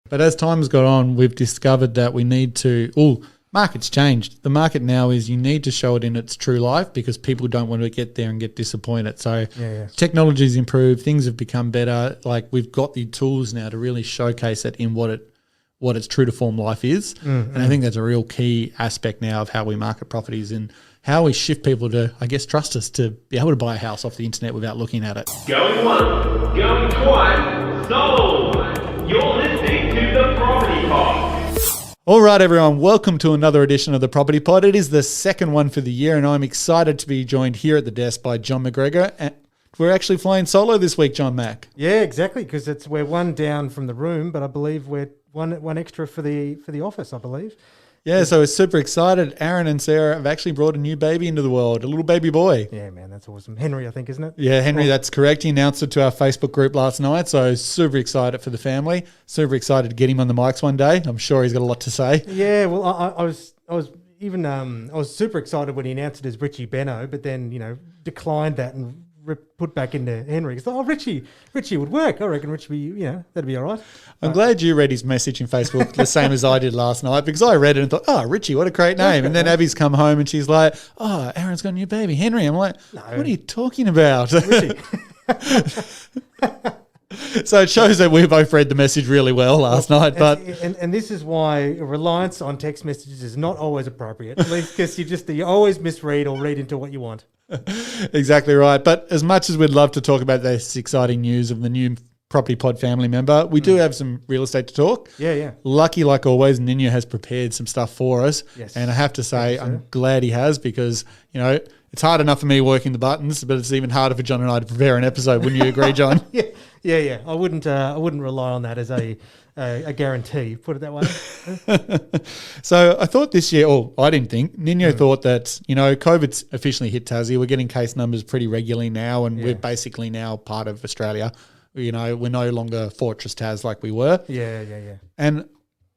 But as time has gone on, we've discovered that we need to market's changed. The market now is you need to show it in its true life because people don't want to get there and get disappointed. So technology's improved, things have become better. Like we've got the tools now to really showcase it in what its true to form life is. Mm-hmm. And I think that's a real key aspect now of how we market properties and how we shift people to, I guess, trust us to be able to buy a house off the internet without looking at it. Going once, going twice, sold. You're listening to The Property Pod. All right, everyone, welcome to another edition of The Property Pod. It is the second one for the year, and I'm excited to be joined here at the desk by John McGregor. And we're actually flying solo this week, John Mac. Yeah, exactly, because we're one down from the room, but I believe we're one extra for the office, I believe. Yeah, so we're super excited. Aaron and Sarah have actually brought a new baby into the world, a little baby boy. Yeah, man, that's awesome. Henry, I think, isn't it? Yeah, Henry, that's correct. He announced it to our Facebook group last night, so super excited for the family. Super excited to get him on the mics one day. I'm sure he's got a lot to say. Yeah, well, I was super excited when he announced it as Richie Benno, but then, declined that and put back into Henry. So, Richie would work. I reckon Richie, that'd be all right. I'm glad you read his message in Facebook the same as I did last night because I read it and thought, Richie, what a great name. And then Abby's come home and she's like, Aaron's got a new baby, Henry. I'm like, no. What are you talking about? Richie. So it shows that we both read the message really well last night. And this is why reliance on text messages is not always appropriate, because you always misread or read into what you want. Exactly right. But as much as we'd love to talk about this exciting news of the new Property Pod family member, we do have some real estate to talk. Yeah. Lucky, like always, Nino has prepared some stuff for us. Yes. And I have to say, I'm glad he has because, it's hard enough for me working the buttons, but it's even harder for John and I to prepare an episode. Wouldn't you agree, John? Yeah. I wouldn't rely on that as a guarantee, put it that way. So I thought this year, I didn't think, Nino thought that, COVID's officially hit Tassie. We're getting case numbers pretty regularly now, and we're basically now part of Australia. We're no longer Fortress Tas like we were. Yeah. And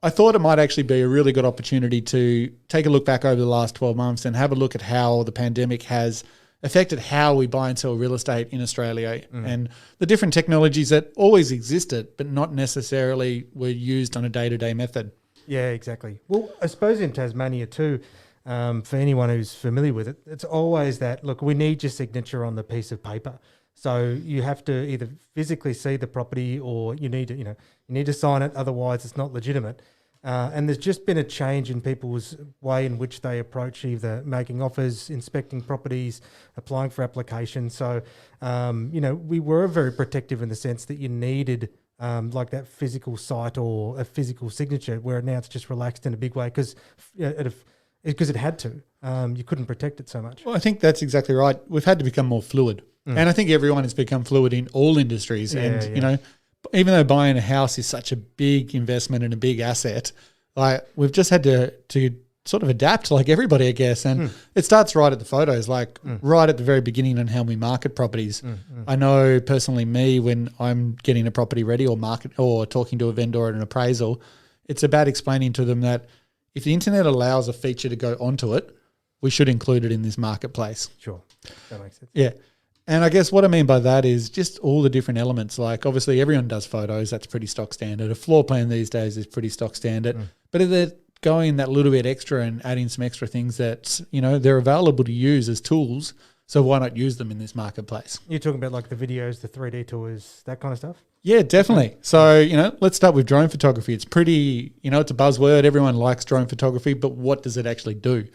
I thought it might actually be a really good opportunity to take a look back over the last 12 months and have a look at how the pandemic has affected how we buy and sell real estate in Australia and the different technologies that always existed but not necessarily were used on a day-to-day method. Yeah, exactly. Well, I suppose in Tasmania too, for anyone who's familiar with it, it's always that, look, we need your signature on the piece of paper. So you have to either physically see the property or you need to sign it, otherwise it's not legitimate. And there's just been a change in people's way in which they approach either making offers, inspecting properties, applying for applications. So, we were very protective in the sense that you needed like that physical site or a physical signature, where now it's just relaxed in a big way because it had to. You couldn't protect it so much. Well, I think that's exactly right. We've had to become more fluid. And I think everyone has become fluid in all industries. Even though buying a house is such a big investment and a big asset, like we've just had to sort of adapt like everybody, I guess. And it starts right at the photos, right at the very beginning on how we market properties. I know personally when I'm getting a property ready or talking to a vendor at an appraisal, it's about explaining to them that if the internet allows a feature to go onto it, we should include it in this marketplace. Sure. That makes sense. Yeah. And I guess what I mean by that is just all the different elements. Like obviously everyone does photos. That's pretty stock standard. A floor plan these days is pretty stock standard. But if they're going that little bit extra and adding some extra things that, they're available to use as tools, so why not use them in this marketplace? You're talking about like the videos, the 3D tours, that kind of stuff? Yeah, definitely. So, let's start with drone photography. It's pretty, it's a buzzword. Everyone likes drone photography, but what does it actually do?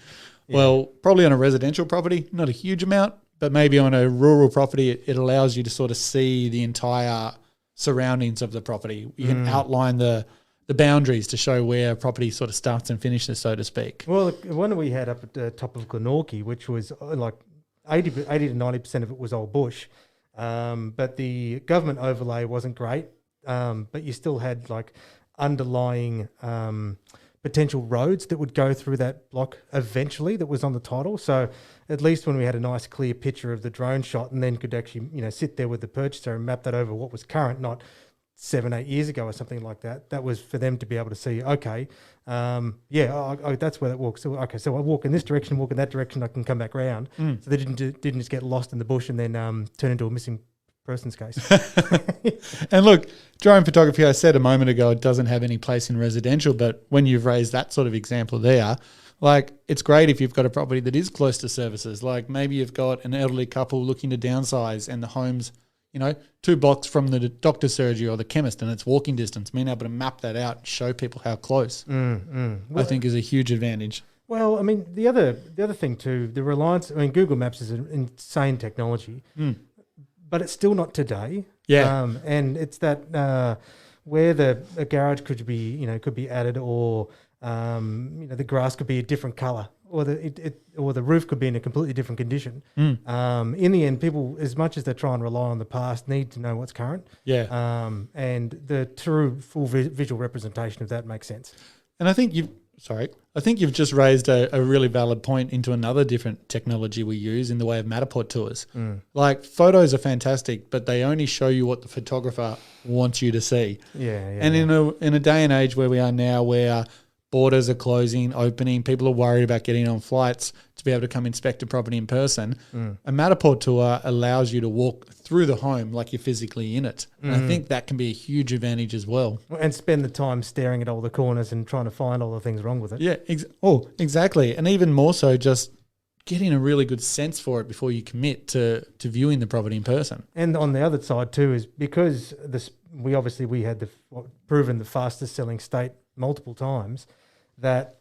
Yeah. Well, probably on a residential property, not a huge amount. But maybe on a rural property, it allows you to sort of see the entire surroundings of the property. You can outline the boundaries to show where a property sort of starts and finishes, so to speak. Well, the one we had up at the top of Glenorchy, which was like 80 to 90% of it was old bush, but the government overlay wasn't great, but you still had like underlying potential roads that would go through that block eventually that was on the title. So at least when we had a nice clear picture of the drone shot and then could actually, sit there with the purchaser and map that over what was current, not 7-8 years ago or something like that. That was for them to be able to see, okay, that's where that walks. So, okay, so I walk in this direction, walk in that direction, I can come back round. So they didn't just get lost in the bush and then turn into a missing person's case. And look, drone photography, I said a moment ago, it doesn't have any place in residential, but when you've raised that sort of example there, like it's great if you've got a property that is close to services. Like maybe you've got an elderly couple looking to downsize and the home's, 2 blocks from the doctor's surgery or the chemist and it's walking distance. Being able to map that out and show people how close, I think is a huge advantage. Well, I mean, the other thing too, the reliance. I mean, Google Maps is an insane technology, but it's still not today. Yeah, and it's that where a garage could be added, or the grass could be a different color, or the roof could be in a completely different condition. In the end, people, as much as they try and rely on the past, need to know what's current. Yeah, and the true full visual representation of that makes sense. and I think you've just raised a really valid point into another different technology we use in the way of Matterport tours. Like photos are fantastic, but they only show you what the photographer wants you to see. And in a day and age where we are now, where borders are closing, opening, people are worried about getting on flights to be able to come inspect a property in person, a Matterport tour allows you to walk through the home like you're physically in it. And I think that can be a huge advantage as well. And spend the time staring at all the corners and trying to find all the things wrong with it. Yeah, exactly. And even more so, just getting a really good sense for it before you commit to viewing the property in person. And on the other side too is because we had proven the fastest selling state multiple times, that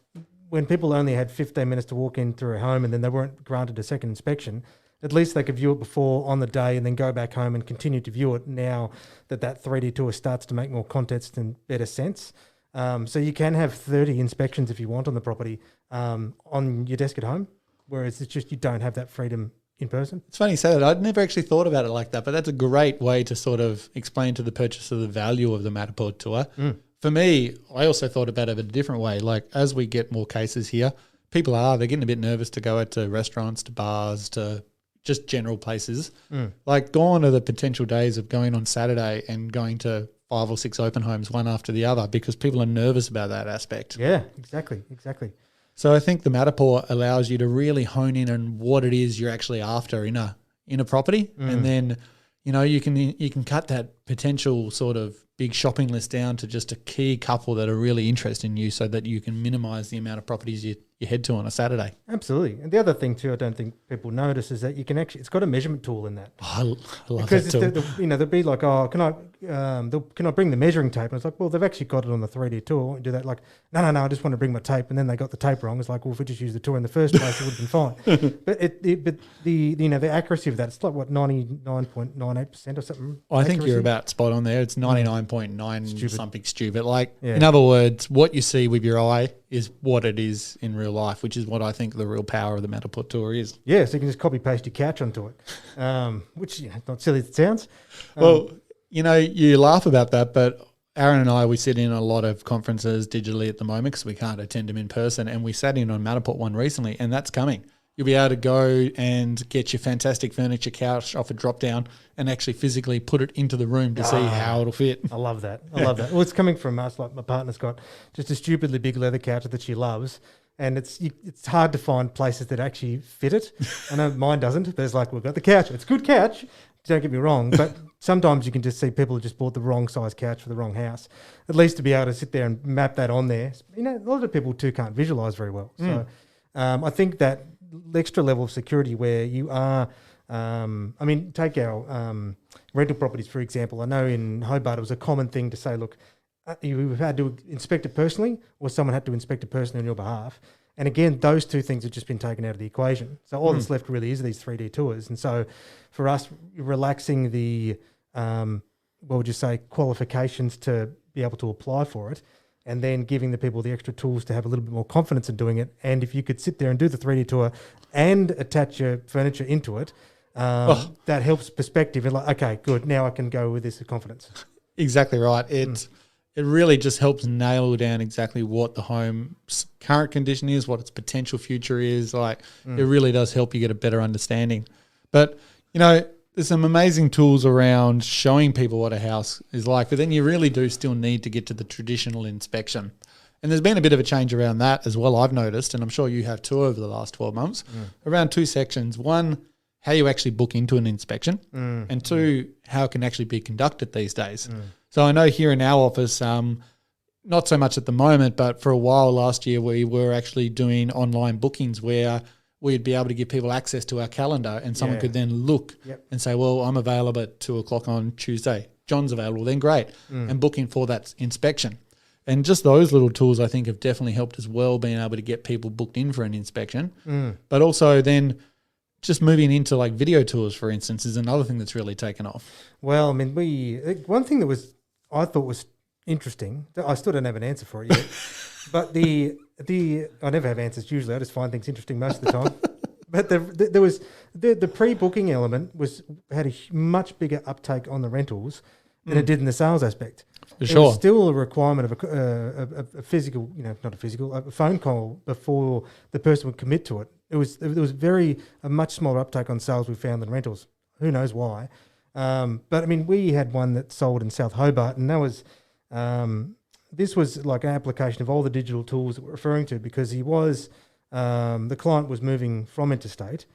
when people only had 15 minutes to walk in through a home and then they weren't granted a second inspection, at least they could view it before on the day and then go back home and continue to view it now that 3D tour starts to make more context and better sense. So you can have 30 inspections if you want on the property on your desk at home, whereas it's just you don't have that freedom in person. It's funny you say that. I'd never actually thought about it like that, but that's a great way to sort of explain to the purchaser the value of the Matterport tour. For me, I also thought about it a different way. Like as we get more cases here, they're getting a bit nervous to go out to restaurants, to bars, to just general places. Like gone are the potential days of going on Saturday and going to 5 or 6 open homes, one after the other, because people are nervous about that aspect. Yeah, exactly. So I think the Matterport allows you to really hone in on what it is you're actually after in a property, and then you can cut that potential sort of big shopping list down to just a key couple that are really interested in you, so that you can minimize the amount of properties you head to on a Saturday. Absolutely. And the other thing too, I don't think people notice, is that you can actually, it's got a measurement tool in that. Oh, I love because that tool. they'll be like, oh, can I bring the measuring tape? And it's like, well, they've actually got it on the 3D tool. And do that like, no, I just want to bring my tape. And then they got the tape wrong. It's like, well, if we just used the tool in the first place, it would have been fine. But the accuracy of that, it's like what, 99.98% or something. I think you're about spot on there. It's 99.9 something stupid. Like, Yeah. in other words, what you see with your eye is what it is in real life, which is what I think the real power of the Matterport tour is. Yeah, so you can just copy paste your couch onto it, which not silly as it sounds. Well, you laugh about that, but Aaron and I, we sit in a lot of conferences digitally at the moment because we can't attend them in person, and we sat in on Matterport one recently, and that's coming. You'll be able to go and get your fantastic furniture couch off a drop down and actually physically put it into the room to see how it'll fit. I love that. Well, it's coming from us. Like my partner's got just a stupidly big leather couch that she loves, and it's hard to find places that actually fit it. I know mine doesn't, but it's like, we've got the couch. It's a good couch. Don't get me wrong, but sometimes you can just see people who just bought the wrong size couch for the wrong house. At least to be able to sit there and map that on there. A lot of people too can't visualize very well. So I think that extra level of security where you are, take our rental properties, for example. I know in Hobart it was a common thing to say, look, you had to inspect it personally, or someone had to inspect it personally on your behalf. And again, those two things have just been taken out of the equation. So all that's left really is these 3D tours. And so for us, relaxing the, qualifications to be able to apply for it, and then giving the people the extra tools to have a little bit more confidence in doing it. And if you could sit there and do the 3D tour and attach your furniture into it, that helps perspective. And like, okay, good, now I can go with this with confidence. Exactly right. It really just helps nail down exactly what the home's current condition is, what its potential future is. Like, it really does help you get a better understanding. But, there's some amazing tools around showing people what a house is like, but then you really do still need to get to the traditional inspection. And there's been a bit of a change around that as well, I've noticed, and I'm sure you have too over the last 12 months, around 2 sections. One, how you actually book into an inspection, and two, how it can actually be conducted these days. So I know here in our office, not so much at the moment, but for a while last year, we were actually doing online bookings where we'd be able to give people access to our calendar, and someone could then look and say, well, I'm available at 2:00 on Tuesday. John's available, then great, and booking for that inspection. And just those little tools, I think, have definitely helped as well, being able to get people booked in for an inspection. But also then just moving into like video tours, for instance, is another thing that's really taken off. Well, I mean, one thing that I thought was interesting, I still don't have an answer for it yet, but I never have answers usually. I just find things interesting most of the time. But there was the pre-booking element had a much bigger uptake on the rentals than it did in the sales aspect. For It sure. was still a requirement of a physical, a phone call before the person would commit to it. It was a much smaller uptake on sales we found than rentals. Who knows why? But I mean, we had one that sold in South Hobart, and that was this was like an application of all the digital tools that we're referring to, because the client was moving from interstate.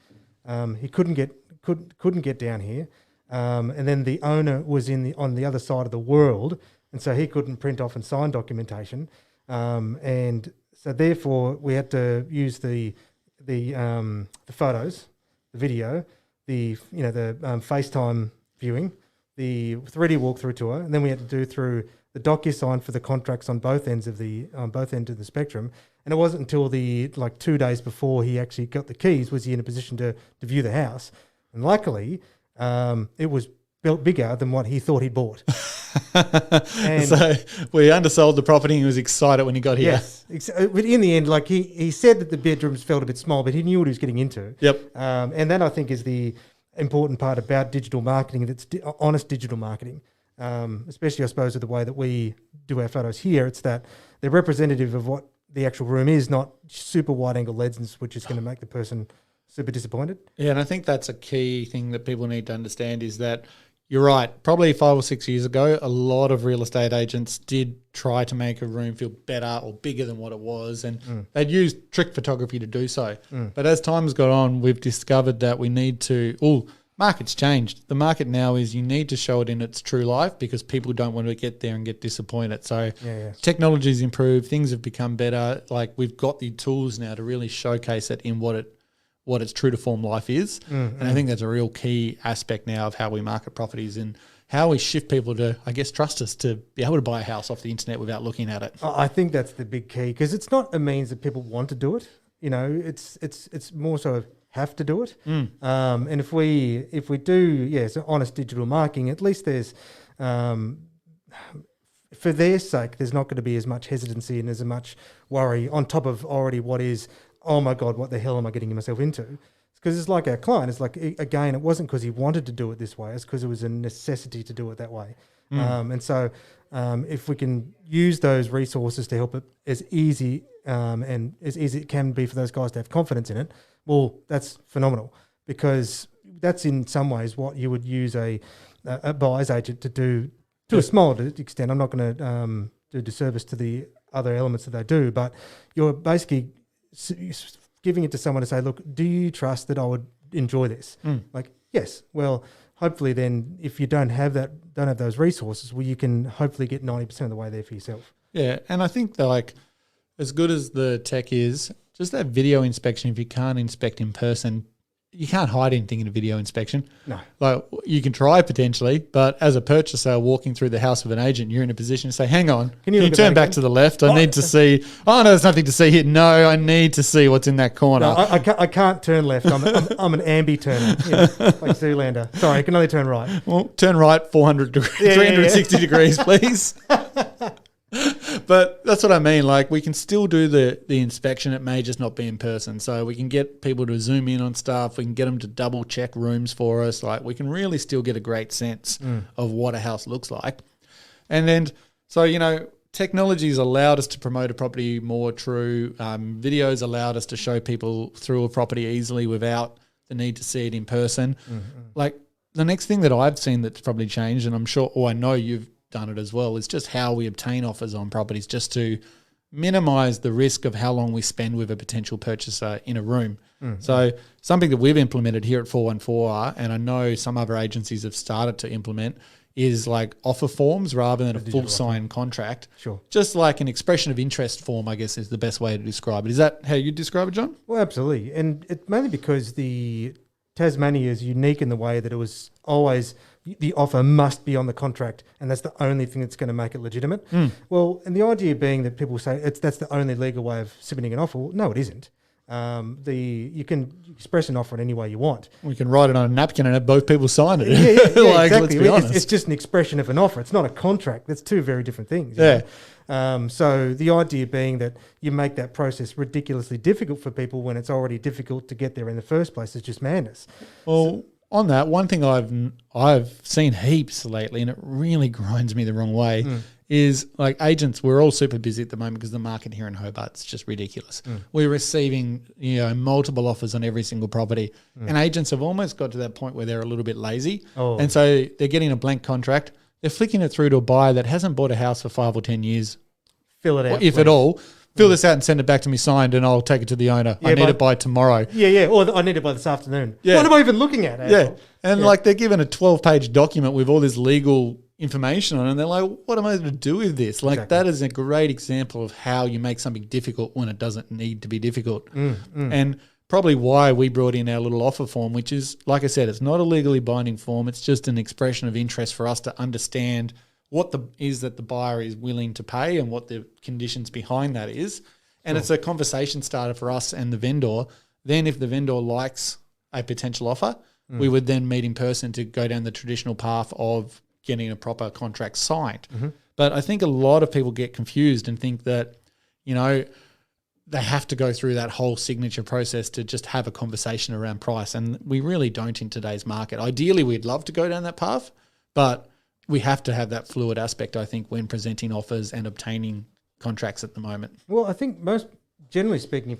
He couldn't get down here, and then the owner was on the other side of the world, and so he couldn't print off and sign documentation, and so therefore we had to use the photos, the video, the FaceTime viewing, the 3D walkthrough tour, and then we had to do through the DocuSign for the contracts on both ends of the spectrum. And it wasn't until 2 days before he actually got the keys was he in a position to view the house. And luckily, it was built bigger than what he thought he bought. And so we undersold the property and he was excited when he got here. yes, but in the end, like he said that the bedrooms felt a bit small, but he knew what he was getting into. Yep. And that I think is the important part about digital marketing. That's honest digital marketing. Especially I suppose with the way that we do our photos here, it's that they're representative of what the actual room is, not super wide angle lenses, which is going to make the person super disappointed. Yeah, and I think that's a key thing that people need to understand is that you're right. Probably 5 or 6 years ago, a lot of real estate agents did try to make a room feel better or bigger than what it was, and they'd use trick photography to do so. But as time has gone on, we've discovered that we need to market's changed. The market now is you need to show it in its true life because people don't want to get there and get disappointed. So technology's improved, things have become better. Like we've got the tools now to really showcase it in what its true to form life is. And I think that's a real key aspect now of how we market properties and how we shift people to, I guess, trust us to be able to buy a house off the internet without looking at it. I think that's the big key, because it's not a means that people want to do it. You know, it's more so have to do it. And if we do, so honest digital marketing, at least there's, for their sake, there's not going to be as much hesitancy and as much worry on top of already what is, oh my God, what the hell am I getting myself into? Because it's like our client, it's like, again, it wasn't because he wanted to do it this way, it's because it was a necessity to do it that way. And so if we can use those resources to help it as easy and as easy as it can be for those guys to have confidence in it, well, that's phenomenal, because that's in some ways what you would use a buyer's agent to do to a small extent. I'm not going to do disservice to the other elements that they do, but you're basically giving it to someone to say, look, do you trust that I would enjoy this? Like, yes. Well, hopefully then if you don't have those resources, well, you can hopefully get 90% of the way there for yourself. Yeah, and I think that like as good as the tech is, just that video inspection, if you can't inspect in person, you can't hide anything in a video inspection. No. Like you can try potentially, but as a purchaser walking through the house with an agent, you're in a position to say, hang on, can you turn back to the left? I need to see, oh no, there's nothing to see here. No, I need to see what's in that corner. No, I can't turn left. I'm an ambi turner, like Zoolander. Sorry, I can only turn right. Well, turn right 360 degrees, please. But that's what I mean. Like we can still do the inspection. It may just not be in person. So we can get people to zoom in on stuff. We can get them to double check rooms for us. Like we can really still get a great sense of what a house looks like. And then, so, technology has allowed us to promote a property more true. Videos allowed us to show people through a property easily without the need to see it in person. Like the next thing that I've seen that's probably changed, and I'm sure, or I know you've done it as well, is just how we obtain offers on properties, just to minimize the risk of how long we spend with a potential purchaser in a room. So something that we've implemented here at 414, and I know some other agencies have started to implement, is like offer forms rather than a full signed contract. Sure. Just like an expression of interest form, I guess, is the best way to describe it. Is that how you describe it, John? Well, absolutely. And it's mainly because the Tasmania is unique in the way that it was always the offer must be on the contract, and that's the only thing that's going to make it legitimate. Well, and the idea being that people say that's the only legal way of submitting an offer. Well, no, it isn't. You can express an offer in any way you want. We can write it on a napkin and have both people sign it. Yeah, Like, exactly. let's be honest. It's just an expression of an offer. It's not a contract. That's two very different things. Yeah. So the idea being that you make that process ridiculously difficult for people when it's already difficult to get there in the first place is just madness. Well, on that, one thing I've seen heaps lately, and it really grinds me the wrong way, is like agents, we're all super busy at the moment because the market here in Hobart's just ridiculous. We're receiving, multiple offers on every single property, and agents have almost got to that point where they're a little bit lazy. And so they're getting a blank contract. They're flicking it through to a buyer that hasn't bought a house for 5 or 10 years. Fill it out, if please. at all. Fill this out and send it back to me signed, and I'll take it to the owner. I need it by tomorrow. Yeah. Or I need it by this afternoon. Yeah. What am I even looking at? Yeah. And like they're given a 12-page document with all this legal information on it, and they're like, what am I going to do with this? Like that is a great example of how you make something difficult when it doesn't need to be difficult. And probably why we brought in our little offer form, which is, like I said, it's not a legally binding form. It's just an expression of interest for us to understand what is that the buyer is willing to pay and what the conditions behind that is. And it's a conversation starter for us and the vendor. Then if the vendor likes a potential offer, we would then meet in person to go down the traditional path of getting a proper contract signed. But I think a lot of people get confused and think that, they have to go through that whole signature process to just have a conversation around price. And we really don't in today's market. Ideally, we'd love to go down that path, but we have to have that fluid aspect, I think, when presenting offers and obtaining contracts at the moment. Well, I think generally speaking,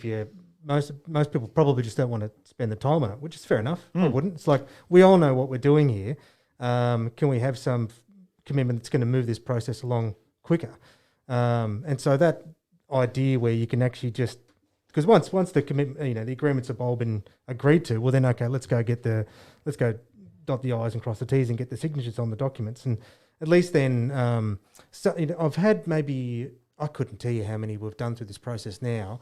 most people probably just don't want to spend the time on it, which is fair enough. I wouldn't. It's like, we all know what we're doing here. Can we have some commitment that's going to move this process along quicker? And so that idea where you can actually just, because once the commitment, the agreements have all been agreed to, well then, okay, let's go dot the I's and cross the T's and get the signatures on the documents. And at least then, I've had I couldn't tell you how many we've done through this process now,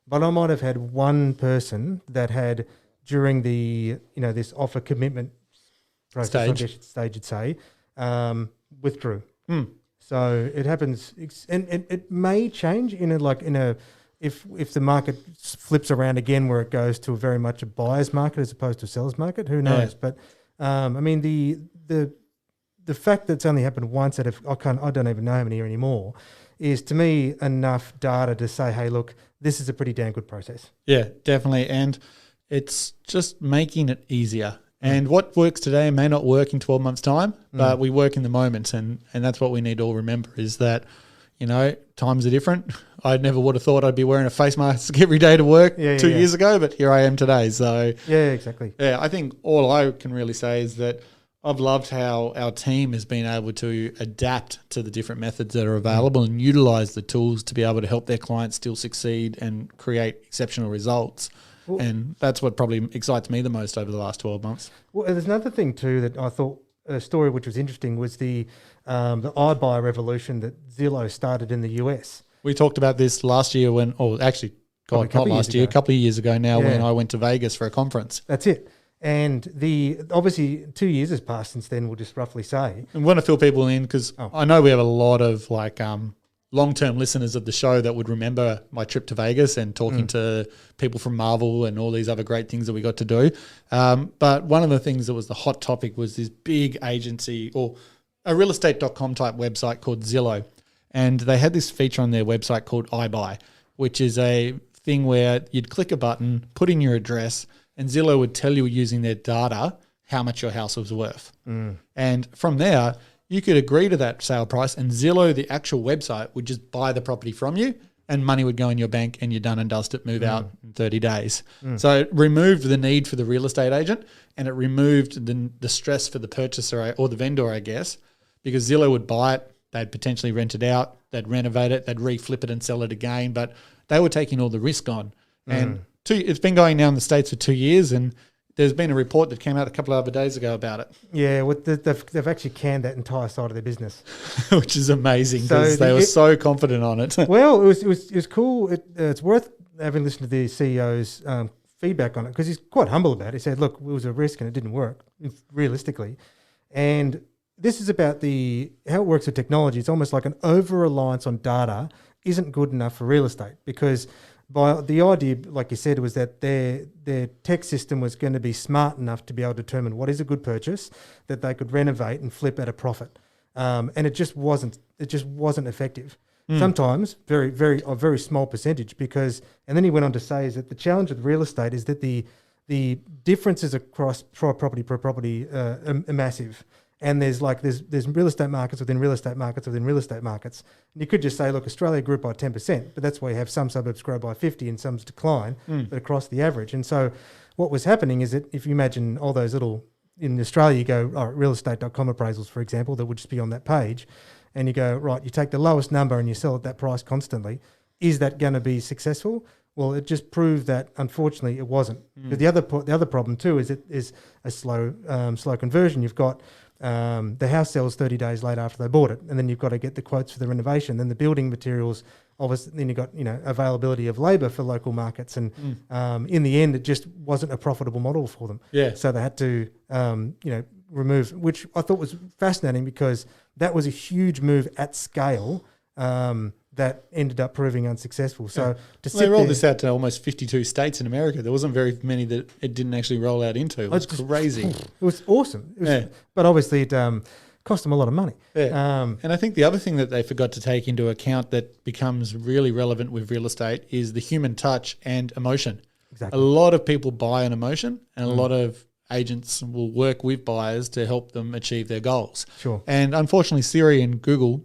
but I might have had one person that had during the, this offer commitment process, stage, I'd say, withdrew. So it happens, and it may change if the market flips around again where it goes to very much a buyer's market as opposed to a seller's market. Who knows? But the fact that it's only happened once I don't even know how many anymore, is to me enough data to say, hey, look, this is a pretty damn good process. Yeah, definitely. And it's just making it easier. And what works today may not work in 12 months' time, but we work in the moment. And that's what we need to all remember is that, times are different. I never would have thought I'd be wearing a face mask every day to work 2 years ago, but here I am today. So yeah, exactly. Yeah, I think all I can really say is that I've loved how our team has been able to adapt to the different methods that are available and utilize the tools to be able to help their clients still succeed and create exceptional results. Well, and that's what probably excites me the most over the last 12 months. Well, there's another thing too that I thought a story which was interesting was the iBuyer revolution that Zillow started in the US. We talked about this last year a couple of years ago now when I went to Vegas for a conference. That's it. And obviously 2 years has passed since then, we'll just roughly say. And we want to fill people in because I know we have a lot of long-term listeners of the show that would remember my trip to Vegas and talking to people from Marvel and all these other great things that we got to do. But one of the things that was the hot topic was this big agency or a realestate.com type website called Zillow. And they had this feature on their website called iBuy, which is a thing where you'd click a button, put in your address, and Zillow would tell you using their data how much your house was worth. And from there, you could agree to that sale price and Zillow, the actual website, would just buy the property from you and money would go in your bank and you're done and dusted, move out in 30 days. So it removed the need for the real estate agent and it removed the stress for the purchaser or the vendor, I guess, because Zillow would buy it, they'd potentially rent it out, they'd renovate it, they'd reflip it and sell it again, but they were taking all the risk on. And it's been going now in the States for 2 years, and there's been a report that came out a couple of other days ago about it. Yeah, they've actually canned that entire side of their business, which is amazing because they were so confident on it. Well, it was cool. It's worth having listened to the CEO's feedback on it because he's quite humble about it. He said, "Look, it was a risk and it didn't work realistically," and this is about how it works with technology. It's almost like an over-reliance on data isn't good enough for real estate because by the idea, like you said, was that their tech system was going to be smart enough to be able to determine what is a good purchase that they could renovate and flip at a profit, and it just wasn't effective. Sometimes a very small percentage because, and then he went on to say is that the challenge with real estate is that the differences across property per property are massive. And there's real estate markets within real estate markets within real estate markets. And you could just say, look, Australia grew by 10%, but that's why you have some suburbs grow by 50 and some decline, but across the average. And so what was happening is that if you imagine all those little, in Australia, you go, realestate.com appraisals, for example, that would just be on that page. And you go, right, you take the lowest number and you sell at that price constantly. Is that going to be successful? Well, it just proved that, unfortunately, it wasn't. But the other problem too is it is a slow conversion. You've got the house sells 30 days later after they bought it, and then you've got to get the quotes for the renovation. Then the building materials, obviously, then you've got availability of labour for local markets, and in the end, it just wasn't a profitable model for them. Yeah. So they had to remove, which I thought was fascinating because that was a huge move at scale. That ended up proving unsuccessful. So they rolled this out to almost 52 states in America. There wasn't very many that it didn't actually roll out into. It was crazy. It was awesome. But obviously it cost them a lot of money. Yeah. And I think the other thing that they forgot to take into account that becomes really relevant with real estate is the human touch and emotion. Exactly. A lot of people buy an emotion, and a lot of agents will work with buyers to help them achieve their goals. Sure. And unfortunately, Siri and Google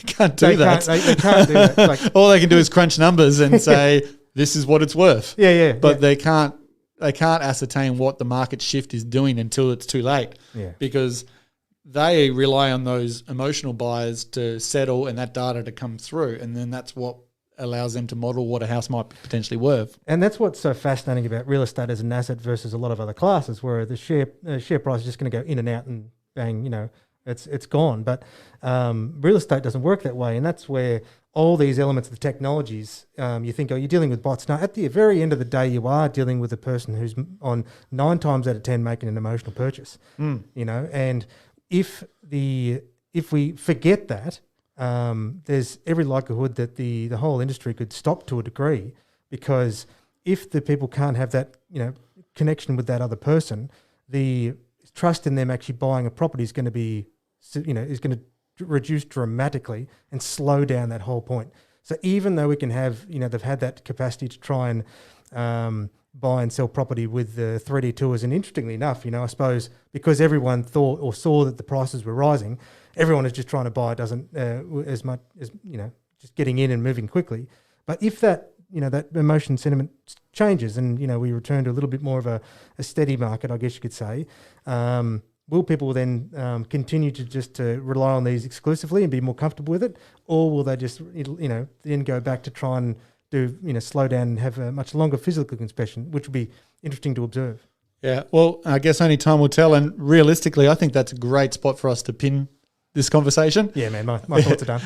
can't do that. They can't do that. Like, all they can do is crunch numbers and say this is what it's worth. Yeah. But they can't ascertain what the market shift is doing until it's too late. Yeah. Because they rely on those emotional buyers to settle and that data to come through, and then that's what allows them to model what a house might be potentially worth. And that's what's so fascinating about real estate as an asset versus a lot of other classes, where the share price is just going to go in and out and bang, it's gone. But real estate doesn't work that way, and that's where all these elements of the technologies, you think, you're dealing with bots. Now, at the very end of the day, you are dealing with a person who's on 9 times out of 10 making an emotional purchase. And if we forget that, there's every likelihood that the whole industry could stop to a degree, because if the people can't have that connection with that other person, the trust in them actually buying a property is going to be is going to reduce dramatically and slow down that whole point. So even though we can have they've had that capacity to try and buy and sell property with the 3D tours, and interestingly enough, I suppose because everyone thought or saw that the prices were rising, everyone is just trying to buy doesn't as much as just getting in and moving quickly. But if that that emotion sentiment changes and we return to a little bit more of a steady market, I guess you could say, will people then continue to just rely on these exclusively and be more comfortable with it, or will they just then go back to try and do slow down and have a much longer physical inspection, which would be interesting to observe. Yeah, well, I guess only time will tell, and realistically, I think that's a great spot for us to pin this conversation. Yeah, man, my thoughts are done.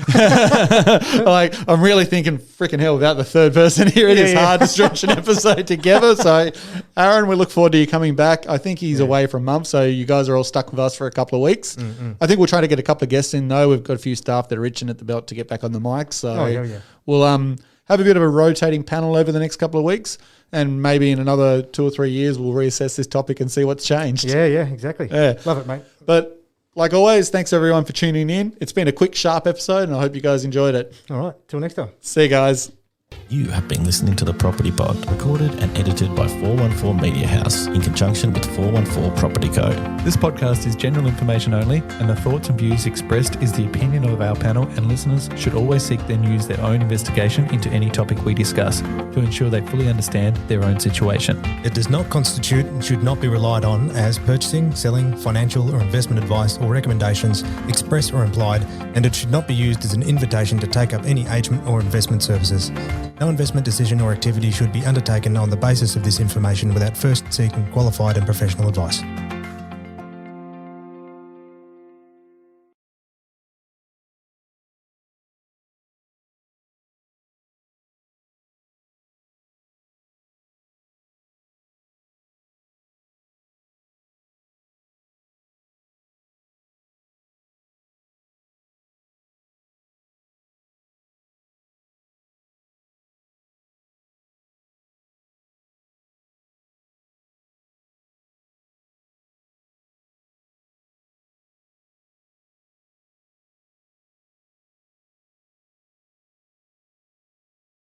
I'm really thinking, freaking hell, without the third person here, it is hard to stretch an episode together. So, Aaron, we look forward to you coming back. I think he's away for a month, so you guys are all stuck with us for a couple of weeks. I think we'll try to get a couple of guests in, though. We've got a few staff that are itching at the belt to get back on the mic. So we'll have a bit of a rotating panel over the next couple of weeks, and maybe in another 2 or 3 years, we'll reassess this topic and see what's changed. Yeah, exactly. Yeah. Love it, mate. But like always, thanks everyone for tuning in. It's been a quick, sharp episode, and I hope you guys enjoyed it. All right. Till next time. See you guys. You have been listening to The Property Pod, recorded and edited by 414 Media House in conjunction with 414 Property Code. This podcast is general information only, and the thoughts and views expressed is the opinion of our panel, and listeners should always seek and use their own investigation into any topic we discuss to ensure they fully understand their own situation. It does not constitute and should not be relied on as purchasing, selling, financial or investment advice or recommendations, express or implied, and it should not be used as an invitation to take up any agent or investment services. No investment decision or activity should be undertaken on the basis of this information without first seeking qualified and professional advice.